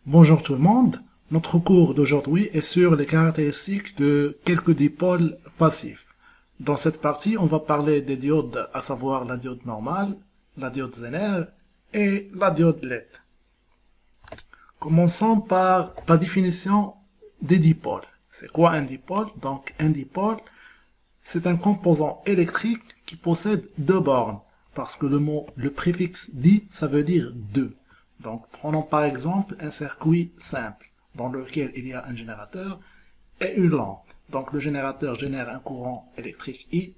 Bonjour tout le monde, notre cours d'aujourd'hui est sur les caractéristiques de quelques dipôles passifs. Dans cette partie, on va parler des diodes, à savoir la diode normale, la diode Zener et la diode LED. Commençons par la définition des dipôles. C'est quoi un dipôle? Donc un dipôle, c'est un composant électrique qui possède deux bornes, parce que le préfixe di, ça veut dire deux. Donc, prenons par exemple un circuit simple dans lequel il y a un générateur et une lampe. Donc, le générateur génère un courant électrique I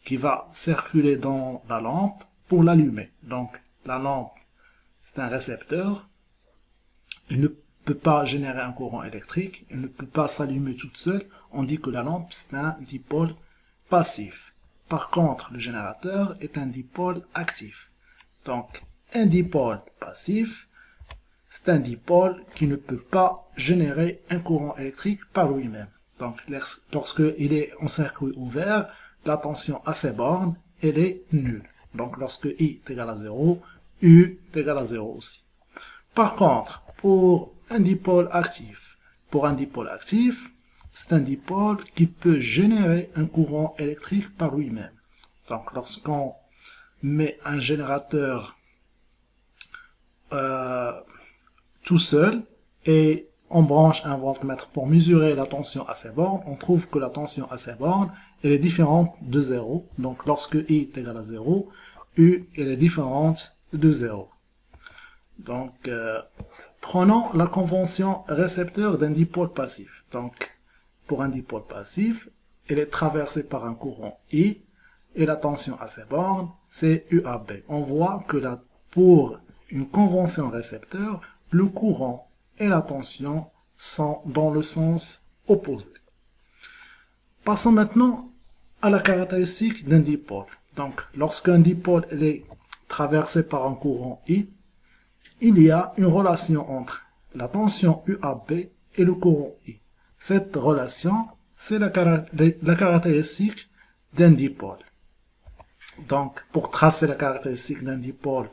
qui va circuler dans la lampe pour l'allumer. Donc, la lampe, c'est un récepteur. Il ne peut pas générer un courant électrique. Il ne peut pas s'allumer toute seule. On dit que la lampe, c'est un dipôle passif. Par contre, le générateur est un dipôle actif. Donc, un dipôle passif, c'est un dipôle qui ne peut pas générer un courant électrique par lui-même. Donc, lorsqu'il est en circuit ouvert, la tension à ses bornes, elle est nulle. Donc, lorsque I est égal à 0, U est égal à 0 aussi. Par contre, pour un dipôle actif, c'est un dipôle qui peut générer un courant électrique par lui-même. Donc, lorsqu'on met un générateur tout seul et on branche un voltmètre pour mesurer la tension à ses bornes, on trouve que la tension à ses bornes elle est différente de 0. Donc lorsque I est égal à 0, U elle est différente de 0. Donc prenons la convention récepteur d'un dipôle passif. Donc pour un dipôle passif, elle est traversée par un courant I et la tension à ses bornes c'est UAB. On voit que pour une convention récepteur, le courant et la tension sont dans le sens opposé. Passons maintenant à la caractéristique d'un dipôle. Donc, lorsqu'un dipôle est traversé par un courant I, il y a une relation entre la tension UAB et le courant I. Cette relation, c'est la caractéristique d'un dipôle. Donc, pour tracer la caractéristique d'un dipôle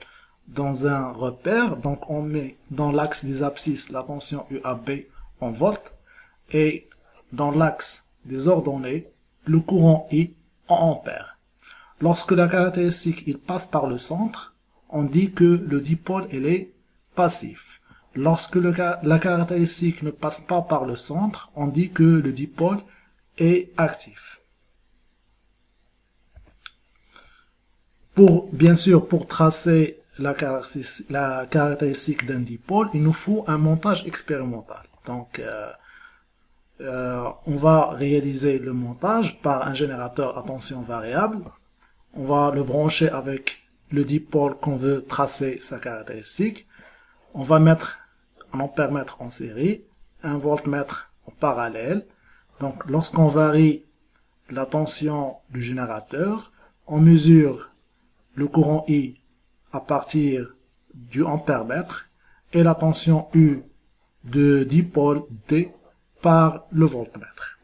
dans un repère, donc on met dans l'axe des abscisses la tension UAB en volts et dans l'axe des ordonnées le courant I en ampères. Lorsque la caractéristique il passe par le centre, on dit que le dipôle il est passif. Lorsque la caractéristique ne passe pas par le centre, on dit que le dipôle est actif. Bien sûr, pour tracer la caractéristique d'un dipôle, il nous faut un montage expérimental. Donc, on va réaliser le montage par un générateur à tension variable. On va le brancher avec le dipôle qu'on veut tracer sa caractéristique. On va mettre un ampèremètre en série, un voltmètre en parallèle. Donc, lorsqu'on varie la tension du générateur, on mesure le courant I à partir du ampèremètre et la tension U de dipôle D par le voltmètre.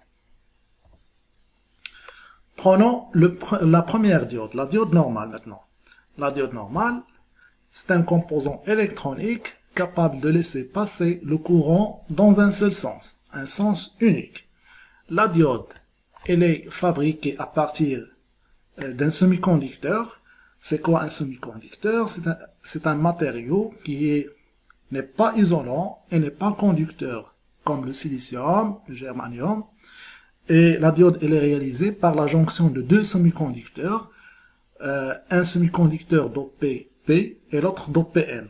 Prenons la première diode, la diode normale maintenant. La diode normale, c'est un composant électronique capable de laisser passer le courant dans un seul sens, un sens unique. La diode, elle est fabriquée à partir d'un semi-conducteur. C'est quoi un semi-conducteur? C'est un matériau qui n'est pas isolant et n'est pas conducteur, comme le silicium, le germanium. Et la diode elle est réalisée par la jonction de deux semi-conducteurs, un semi-conducteur dopé P et l'autre dopé N.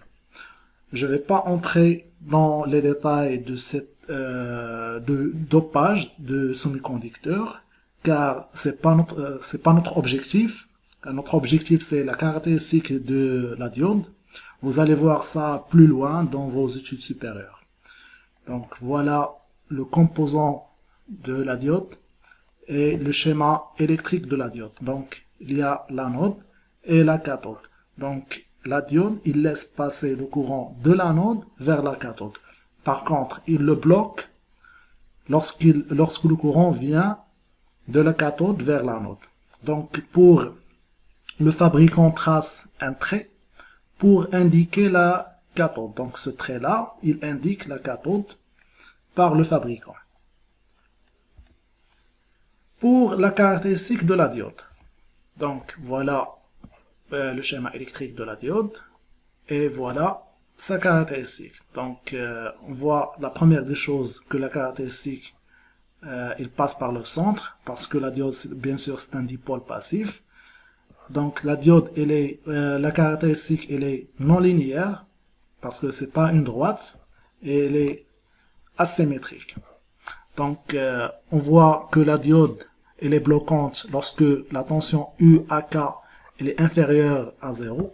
Je ne vais pas entrer dans les détails de dopage de semi-conducteurs, car c'est pas notre objectif. Notre objectif, c'est la caractéristique de la diode. Vous allez voir ça plus loin dans vos études supérieures. Donc, voilà le composant de la diode et le schéma électrique de la diode. Donc, il y a l'anode et la cathode. Donc, la diode, il laisse passer le courant de l'anode vers la cathode. Par contre, il le bloque lorsque le courant vient de la cathode vers l'anode. Donc, le fabricant trace un trait pour indiquer la cathode. Donc ce trait-là, il indique la cathode par le fabricant. Pour la caractéristique de la diode, donc voilà le schéma électrique de la diode et voilà sa caractéristique. Donc on voit la première des choses que la caractéristique il passe par le centre parce que la diode bien sûr c'est un dipôle passif. Donc la diode elle est la caractéristique elle est non linéaire parce que c'est pas une droite et elle est asymétrique. Donc on voit que la diode elle est bloquante lorsque la tension UAK elle est inférieure à 0.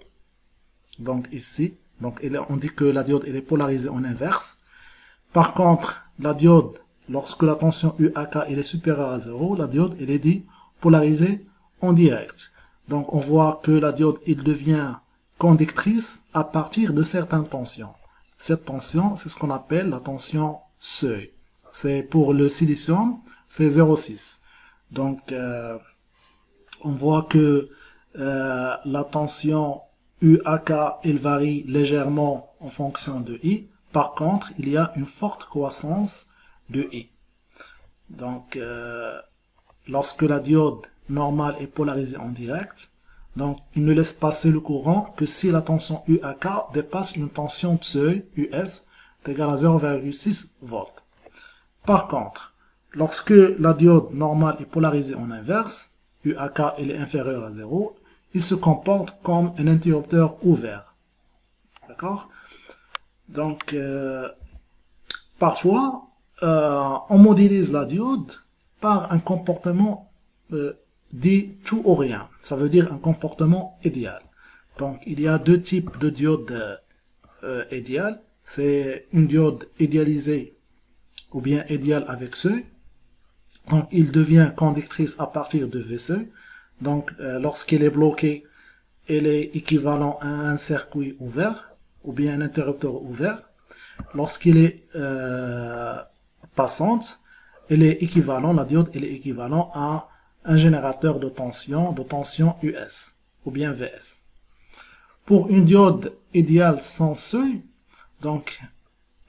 Donc ici, donc on dit que la diode elle est polarisée en inverse. Par contre, la diode, lorsque la tension UAK elle est supérieure à 0, la diode elle est dit polarisée en direct. Donc on voit que la diode elle devient conductrice à partir de certaines tensions. Cette tension, c'est ce qu'on appelle la tension seuil. C'est pour le silicium, c'est 0,6. Donc on voit que la tension UAK elle varie légèrement en fonction de I. Par contre, il y a une forte croissance de I. Donc lorsque la diode normale est polarisée en direct, donc il ne laisse passer le courant que si la tension UAK dépasse une tension de seuil US égale à 0,6 volts. Par contre, lorsque la diode normale est polarisée en inverse, UAK elle est inférieure à 0, il se comporte comme un interrupteur ouvert. D'accord? Donc, parfois, on modélise la diode par un comportement dit tout ou rien. Ça veut dire un comportement idéal. Donc, il y a deux types de diodes idéales. C'est une diode idéalisée ou bien idéale avec seuil. Donc, il devient conductrice à partir de V seuil. Donc, lorsqu'il est bloqué, il est équivalent à un circuit ouvert ou bien un interrupteur ouvert. Lorsqu'il est passante, il est équivalent, la diode elle est équivalent à un générateur de tension US ou bien VS. Pour une diode idéale sans seuil, donc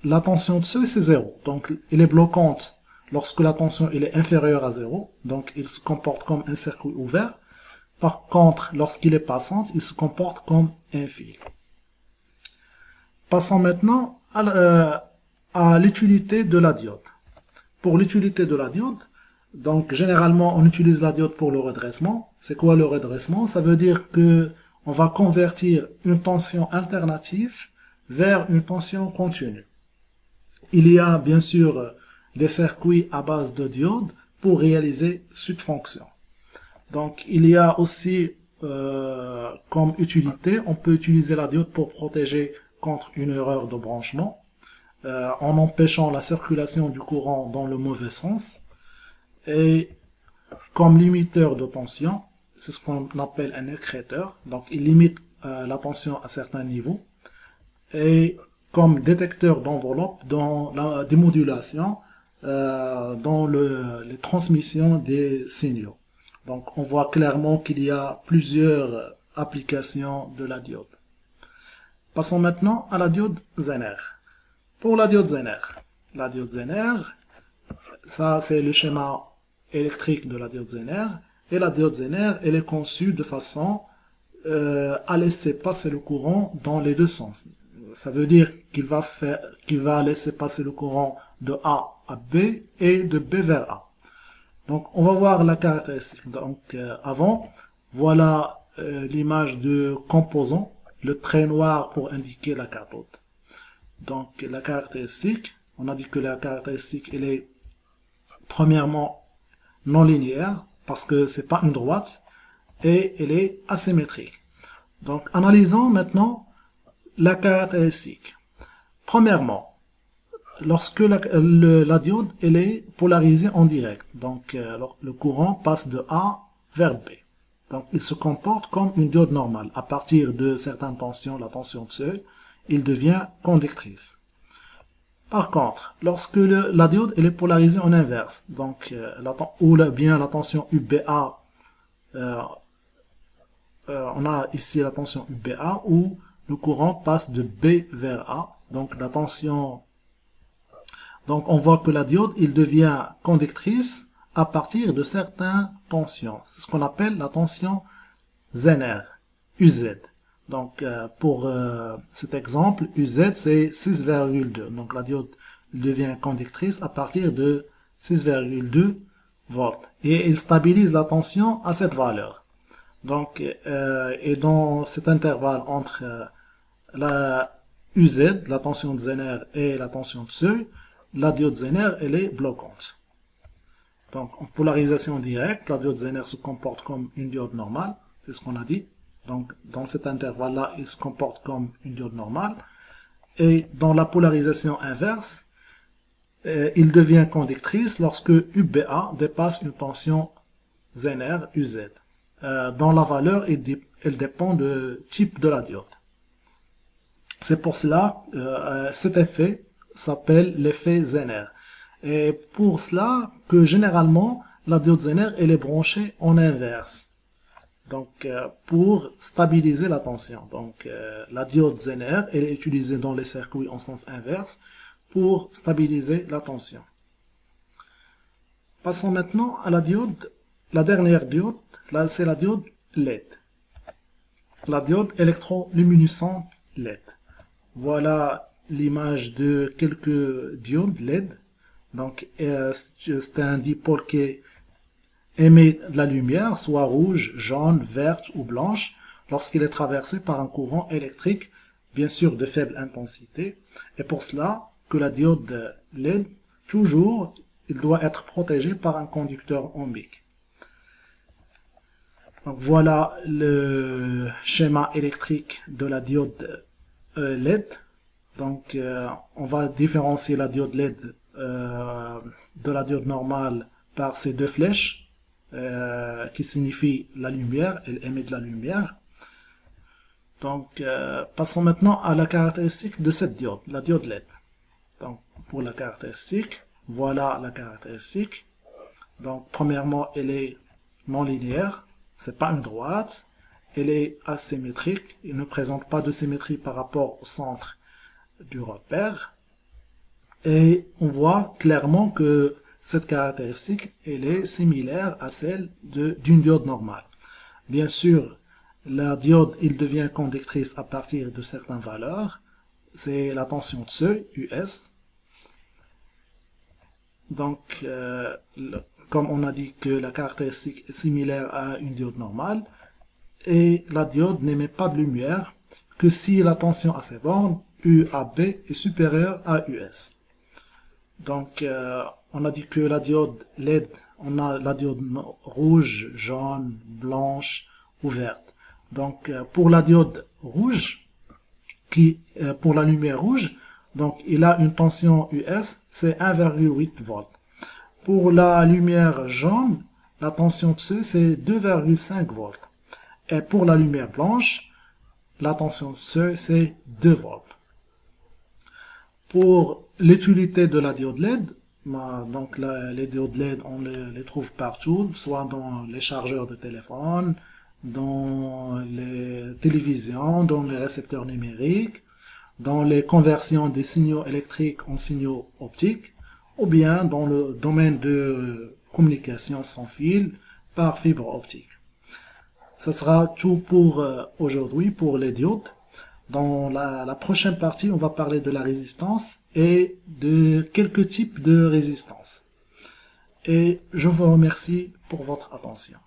la tension de seuil c'est 0. Donc elle est bloquante lorsque la tension elle est inférieure à 0. Donc il se comporte comme un circuit ouvert. Par contre, lorsqu'il est passante, il se comporte comme un fil. Passons maintenant à l'utilité de la diode. Pour l'utilité de la diode, donc généralement on utilise la diode pour le redressement. C'est quoi le redressement? Ça veut dire que on va convertir une tension alternative vers une tension continue. Il y a bien sûr des circuits à base de diode pour réaliser cette fonction. Donc il y a aussi comme utilité, on peut utiliser la diode pour protéger contre une erreur de branchement en empêchant la circulation du courant dans le mauvais sens. Et comme limiteur de tension, c'est ce qu'on appelle un écrêteur. Donc il limite la tension à certains niveaux. Et comme détecteur d'enveloppe dans la démodulation, dans les transmissions des signaux. Donc on voit clairement qu'il y a plusieurs applications de la diode. Passons maintenant à la diode Zener. Pour la diode Zener, ça c'est le schéma électrique de la diode Zener. Et la diode Zener, elle est conçue de façon à laisser passer le courant dans les deux sens. Ça veut dire qu'il va laisser passer le courant de A à B et de B vers A. Donc on va voir la caractéristique. Donc avant, voilà l'image de composant, le trait noir pour indiquer la cathode. Donc la caractéristique, on a dit que la caractéristique elle est premièrement non linéaire parce que c'est pas une droite et elle est asymétrique. Donc analysons maintenant la caractéristique. Premièrement, lorsque la diode elle est polarisée en direct, donc le courant passe de A vers B. Donc il se comporte comme une diode normale. À partir de certaines tensions, la tension de seuil, il devient conductrice. Par contre, lorsque la diode elle est polarisée en inverse, donc ou bien la tension UBA, on a ici la tension UBA ou le courant passe de B vers A. Donc la tension, donc on voit que la diode, il devient conductrice à partir de certaines tensions. C'est ce qu'on appelle la tension Zener, UZ. Donc pour cet exemple, UZ c'est 6,2. Donc la diode devient conductrice à partir de 6,2 volts. Et il stabilise la tension à cette valeur. Donc, et dans cet intervalle entre la UZ, la tension de Zener, et la tension de seuil, la diode Zener, elle est bloquante. Donc, en polarisation directe, la diode Zener se comporte comme une diode normale, c'est ce qu'on a dit. Donc, dans cet intervalle-là, il se comporte comme une diode normale. Et dans la polarisation inverse, il devient conductrice lorsque UBA dépasse une tension Zener, UZ. Dans la valeur, elle dépend du type de la diode. C'est pour cela cet effet s'appelle l'effet Zener. Et pour cela que généralement, la diode Zener, elle est branchée en inverse. Donc, pour stabiliser la tension. Donc, la diode Zener, elle est utilisée dans les circuits en sens inverse pour stabiliser la tension. Passons maintenant à la diode, la dernière diode, là c'est la diode LED. La diode électroluminescente LED. Voilà l'image de quelques diodes LED. Donc, c'est un dipôle qui émet de la lumière, soit rouge, jaune, verte ou blanche, lorsqu'il est traversé par un courant électrique, bien sûr de faible intensité. Et pour cela, que la diode LED, toujours, il doit être protégé par un conducteur ohmique. Donc voilà le schéma électrique de la diode LED. Donc on va différencier la diode LED de la diode normale par ces deux flèches qui signifient la lumière, elle émet de la lumière. Donc passons maintenant à la caractéristique de cette diode, la diode LED. Donc pour la caractéristique, voilà la caractéristique. Donc premièrement, elle est non linéaire, c'est pas une droite, elle est asymétrique, elle ne présente pas de symétrie par rapport au centre du repère. Et on voit clairement que cette caractéristique, elle est similaire à celle d'une diode normale. Bien sûr, la diode, il devient conductrice à partir de certaines valeurs. C'est la tension de seuil, US. Donc, comme on a dit que la caractéristique est similaire à une diode normale, et la diode n'émet pas de lumière que si la tension à ses bornes, UAB, est supérieure à US. Donc, on a dit que la diode LED, on a la diode rouge, jaune, blanche ou verte. Donc, pour la diode rouge, pour la lumière rouge, donc il a une tension US, c'est 1,8 volts. Pour la lumière jaune, la tension de seuil, c'est 2,5 volts. Et pour la lumière blanche, la tension de seuil, c'est 2 volts. Pour l'utilité de la diode LED, donc les diodes LED, on les trouve partout, soit dans les chargeurs de téléphone, dans les télévisions, dans les récepteurs numériques, dans les conversions des signaux électriques en signaux optiques, ou bien dans le domaine de communication sans fil par fibre optique. Ce sera tout pour aujourd'hui, pour les diodes. Dans la prochaine partie, on va parler de la résistance et de quelques types de résistance. Et je vous remercie pour votre attention.